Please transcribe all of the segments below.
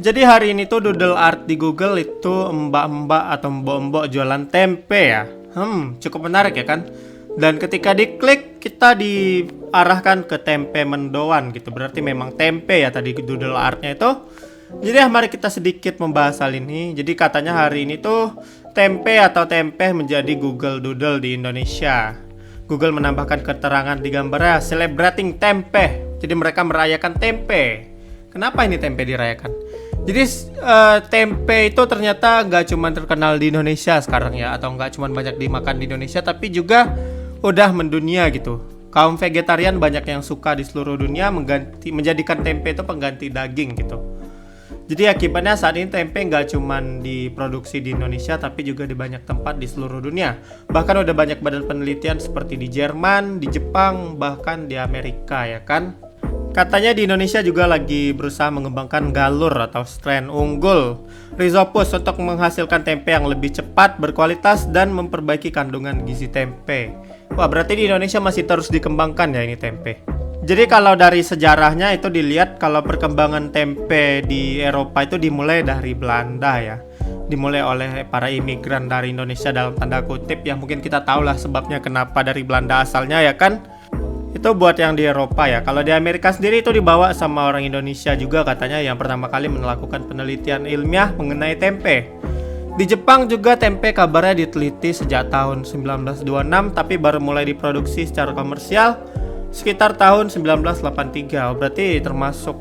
Jadi hari ini tuh doodle art di Google itu mbak-mbak atau mbok-mbok jualan tempe ya. Cukup menarik ya kan? Dan ketika diklik kita diarahkan ke tempe mendoan gitu. Berarti memang tempe ya tadi doodle artnya itu. Jadi mari kita sedikit membahas hal ini. Jadi katanya hari ini tuh tempe atau tempe menjadi Google Doodle di Indonesia. Google menambahkan keterangan di gambarnya celebrating tempe. Jadi mereka merayakan tempe. Kenapa ini tempe dirayakan? Jadi tempe itu ternyata nggak cuma terkenal di Indonesia sekarang ya, atau nggak cuma banyak dimakan di Indonesia, tapi juga udah mendunia gitu. Kaum vegetarian banyak yang suka di seluruh dunia menjadikan tempe itu pengganti daging gitu. Jadi akibatnya saat ini tempe nggak cuma diproduksi di Indonesia, tapi juga di banyak tempat di seluruh dunia. Bahkan udah banyak badan penelitian seperti di Jerman, di Jepang, bahkan di Amerika ya kan. Katanya di Indonesia juga lagi berusaha mengembangkan galur atau strain unggul Rhizopus untuk menghasilkan tempe yang lebih cepat, berkualitas, dan memperbaiki kandungan gizi tempe. Wah, berarti di Indonesia masih terus dikembangkan ya ini tempe. Jadi kalau dari sejarahnya itu dilihat kalau perkembangan tempe di Eropa itu dimulai dari Belanda ya. Dimulai oleh para imigran dari Indonesia dalam tanda kutip ya, mungkin kita tahu lah sebabnya kenapa dari Belanda asalnya ya kan. Itu buat yang di Eropa ya. Kalau di Amerika sendiri itu dibawa sama orang Indonesia juga katanya yang pertama kali melakukan penelitian ilmiah mengenai tempe. Di Jepang juga tempe kabarnya diteliti sejak tahun 1926 tapi baru mulai diproduksi secara komersial sekitar tahun 1983. Berarti termasuk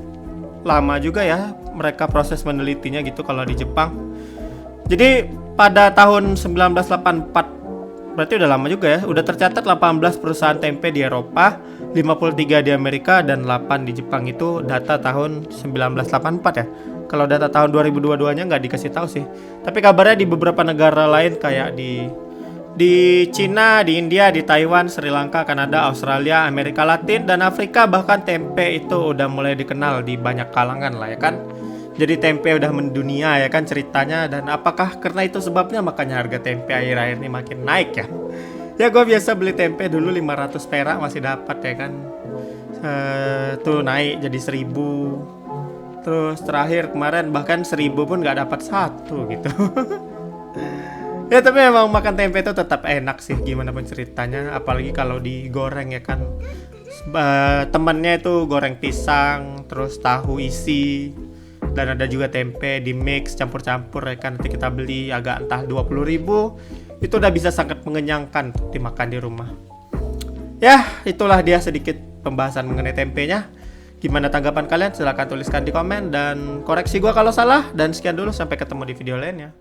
lama juga ya mereka proses menelitinya gitu kalau di Jepang. Jadi pada tahun 1984, berarti udah lama juga ya. Udah tercatat 18 perusahaan tempe di Eropa, 53 di Amerika, dan 8 di Jepang. Itu data tahun 1984 ya. Kalau data tahun 2022-nya nggak dikasih tahu sih. Tapi kabarnya di beberapa negara lain kayak di Cina, di India, di Taiwan, Sri Lanka, Kanada, Australia, Amerika Latin, dan Afrika bahkan tempe itu udah mulai dikenal di banyak kalangan lah ya kan. Jadi tempe udah mendunia ya kan ceritanya. Dan apakah karena itu sebabnya makanya harga tempe akhir-akhir ini makin naik ya? Ya gue biasa beli tempe dulu 500 perak masih dapat ya kan. Tuh naik jadi 1000. Terus terakhir kemarin bahkan 1000 pun gak dapat satu gitu. Ya tapi memang makan tempe itu tetap enak sih gimana pun ceritanya. Apalagi kalau digoreng ya kan. Temennya itu goreng pisang, terus tahu isi, dan ada juga tempe di mix campur-campur ya kan. Nanti kita beli agak entah 20.000, itu udah bisa sangat mengenyangkan untuk dimakan di rumah. Ya itulah dia sedikit pembahasan mengenai tempenya. Gimana tanggapan kalian? Silahkan tuliskan di komen dan koreksi gua kalau salah. Dan sekian dulu, sampai ketemu di video lainnya.